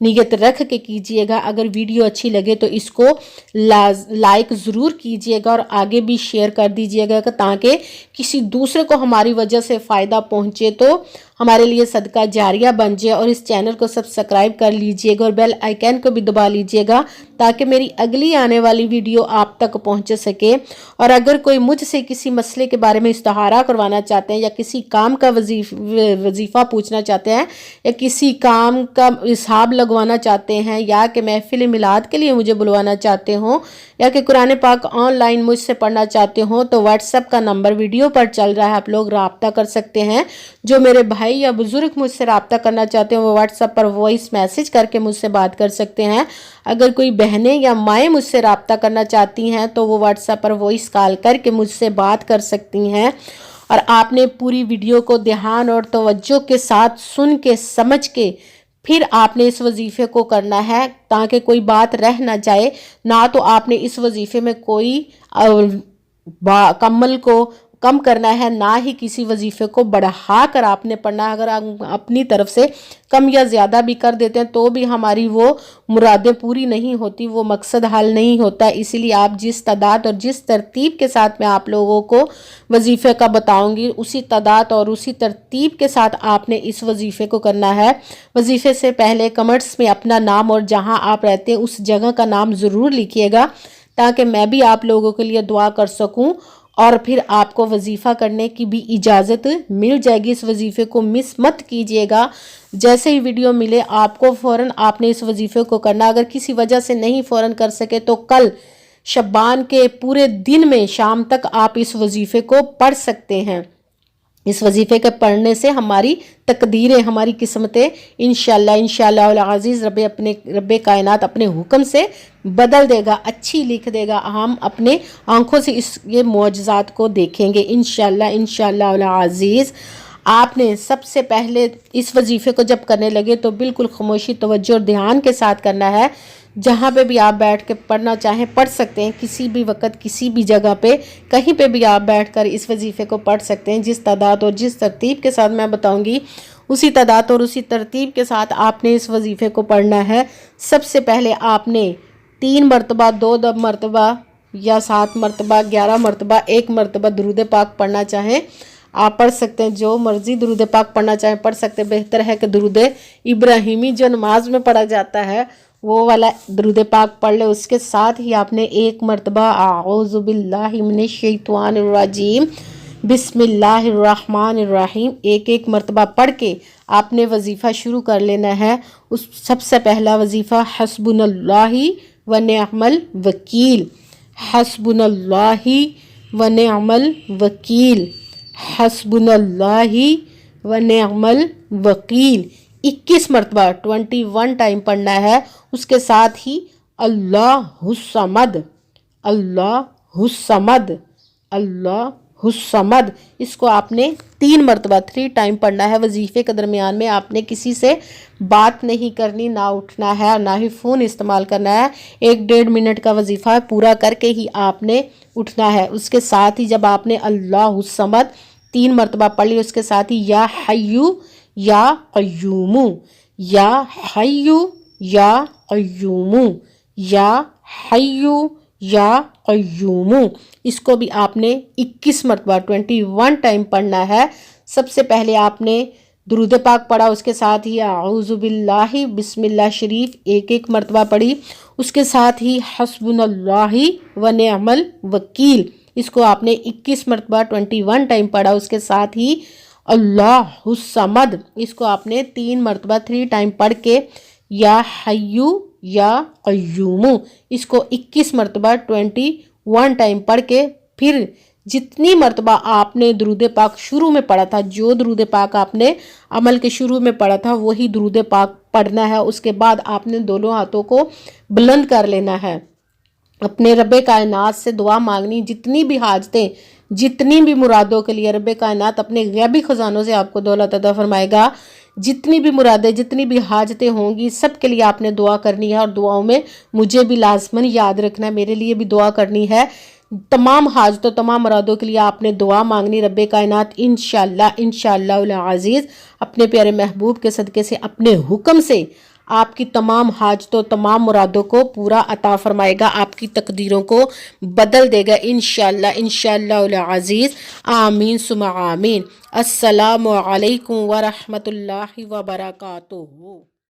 نیت رکھ کے کیجئے گا۔ اگر ویڈیو اچھی لگے تو اس کو لائک ضرور کیجئے گا اور آگے بھی شیئر کر دیجئے گا تاکہ کسی دوسرے کو ہماری وجہ سے فائدہ پہنچے تو ہمارے لیے صدقہ جاریہ بن جائے۔ اور اس چینل کو سبسکرائب کر لیجئے گا اور بیل آئیکن کو بھی دبا لیجئے گا تاکہ میری اگلی آنے والی ویڈیو آپ تک پہنچ سکے۔ اور اگر کوئی مجھ سے کسی مسئلے کے بارے میں استخارہ کروانا چاہتے ہیں یا کسی کام کا وظیفہ پوچھنا چاہتے ہیں یا کسی کام کا حساب لگوانا چاہتے ہیں یا کہ محفل میلاد کے لیے مجھے بلوانا چاہتے ہوں یا کہ قرآن پاک آن لائن مجھ سے پڑھنا چاہتے ہوں تو واٹس ایپ کا نمبر ویڈیو پر چل رہا ہے، آپ لوگ رابطہ کر سکتے ہیں۔ جو میرے بھائی یا بزرگ مجھ سے رابطہ کرنا چاہتے ہیں وہ واٹس ایپ پر وائس میسج کر کے مجھ سے بات کر سکتے ہیں۔ اگر کوئی بہنیں یا مائیں مجھ سے رابطہ کرنا چاہتی ہیں تو وہ واٹس ایپ پر وائس کال کر کے مجھ سے بات کر سکتی ہیں۔ اور آپ نے پوری ویڈیو کو دھیان اور توجہ کے ساتھ سن کے سمجھ کے پھر آپ نے اس وظیفے کو کرنا ہے تاکہ کوئی بات رہ نہ جائے۔ نہ تو آپ نے اس وظیفے میں کوئی عمل کو کم کرنا ہے، نہ ہی کسی وظیفے کو بڑھا کر آپ نے پڑھنا ہے۔ اگر ہم اپنی طرف سے کم یا زیادہ بھی کر دیتے ہیں تو بھی ہماری وہ مرادیں پوری نہیں ہوتی، وہ مقصد حل نہیں ہوتا۔ اسی لیے آپ جس تعداد اور جس ترتیب کے ساتھ میں آپ لوگوں کو وظیفے کا بتاؤں گی اسی تعداد اور اسی ترتیب کے ساتھ آپ نے اس وظیفے کو کرنا ہے۔ وظیفے سے پہلے کمنٹس میں اپنا نام اور جہاں آپ رہتے ہیں اس جگہ کا نام ضرور لکھیے گا تاکہ میں بھی آپ لوگوں کے لیے دعا کر سکوں اور پھر آپ کو وظیفہ کرنے کی بھی اجازت مل جائے گی۔ اس وظیفے کو مس مت کیجیے گا، جیسے ہی ویڈیو ملے آپ کو فوراً آپ نے اس وظیفے کو کرنا۔ اگر کسی وجہ سے نہیں فوراً کر سکے تو کل شعبان کے پورے دن میں شام تک آپ اس وظیفے کو پڑھ سکتے ہیں۔ اس وظیفے کے پڑھنے سے ہماری تقدیریں، ہماری قسمتیں انشاءاللہ العزیز رب کائنات اپنے حکم سے بدل دے گا، اچھی لکھ دے گا۔ ہم اپنے آنکھوں سے یہ معجزات کو دیکھیں گے انشاءاللہ العزیز۔ آپ نے سب سے پہلے اس وظیفے کو جب کرنے لگے تو بالکل خاموشی، توجہ اور دھیان کے ساتھ کرنا ہے۔ جہاں پہ بھی آپ بیٹھ کے پڑھنا چاہیں پڑھ سکتے ہیں، کسی بھی وقت کسی بھی جگہ پہ کہیں پہ بھی آپ بیٹھ کر اس وظیفے کو پڑھ سکتے ہیں۔ جس تعداد اور جس ترتیب کے ساتھ میں بتاؤں گی اسی تعداد اور اسی ترتیب کے ساتھ آپ نے اس وظیفے کو پڑھنا ہے۔ سب سے پہلے آپ نے 3 مرتبہ، 2 مرتبہ یا 7 مرتبہ، 11 مرتبہ، 1 مرتبہ درود پاک پڑھنا چاہیں آپ پڑھ سکتے ہیں۔ جو مرضی درود پاک پڑھنا چاہیں پڑھ سکتے ہیں۔ بہتر ہے کہ درود ابراہیمی جو نماز میں پڑھا جاتا ہے وہ والا درود پاک پڑھ لے۔ اس کے ساتھ ہی آپ نے 1 مرتبہ اعوذ باللہ من الشیطان الرجیم بسم اللہ الرحمن الرحیم ایک مرتبہ پڑھ کے آپ نے وظیفہ شروع کر لینا ہے۔ اس سب سے پہلا وظیفہ حسبنا اللہ و نعم الوکیل، حسبنا اللہ و نعم الوکیل، حسبنا اللہ و نعم الوکیل 21 مرتبہ 21 ٹائم پڑھنا ہے۔ اس کے ساتھ ہی اللہ الصمد، اللہ الصمد، اللہ الصمد، اس کو آپ نے 3 مرتبہ 3 ٹائم پڑھنا ہے۔ وظیفے کے درمیان میں آپ نے کسی سے بات نہیں کرنی، نہ اٹھنا ہے اور نہ ہی فون استعمال کرنا ہے۔ 1-1.5 منٹ کا وظیفہ پورا کر کے ہی آپ نے اٹھنا ہے۔ اس کے ساتھ ہی جب آپ نے اللہ الصمد 3 مرتبہ پڑھ لی اس کے ساتھ ہی یا حیو یا قیوم، یا حیو یا قیوم، یا حیو یا قیوم، اس کو بھی آپ نے 21 مرتبہ 21 ٹائم پڑھنا ہے۔ سب سے پہلے آپ نے درود پاک پڑھا، اس کے ساتھ ہی اعوذ باللہ بسم اللہ شریف 1 مرتبہ پڑھی، اس کے ساتھ ہی حسبنا اللہ و نعم الوکیل، اس کو آپ نے 21 مرتبہ 21 ٹائم پڑھا۔ اس کے ساتھ ہی اللہ الصمد، اس کو آپ نے 3 مرتبہ 3 ٹائم پڑھ کے یا حیو یا قیوم، اس کو 21 مرتبہ 21 ٹائم پڑھ کے پھر جتنی مرتبہ آپ نے درود پاک شروع میں پڑھا تھا، جو درود پاک آپ نے عمل کے شروع میں پڑھا تھا وہی درود پاک پڑھنا ہے۔ اس کے بعد آپ نے دونوں ہاتھوں کو بلند کر لینا ہے، اپنے رب کائنات سے دعا مانگنی، جتنی بھی حاجتیں، جتنی بھی مرادوں کے لیے رب کائنات اپنے غیبی خزانوں سے آپ کو دولت عطا فرمائے گا۔ جتنی بھی مرادیں، جتنی بھی حاجتیں ہوں گی سب کے لیے آپ نے دعا کرنی ہے، اور دعاؤں میں مجھے بھی لازماً یاد رکھنا ہے، میرے لیے بھی دعا کرنی ہے۔ تمام حاجتوں، تمام مرادوں کے لیے آپ نے دعا مانگنی۔ رب کائنات انشاءاللہ العزیز اپنے پیارے محبوب کے صدقے سے، اپنے حکم سے آپ کی تمام حاجتوں تمام مرادوں کو پورا عطا فرمائے گا، آپ کی تقدیروں کو بدل دے گا انشاءاللہ العزیز، آمین ثم آمین۔ السلام علیکم ورحمۃ اللہ وبرکاتہ۔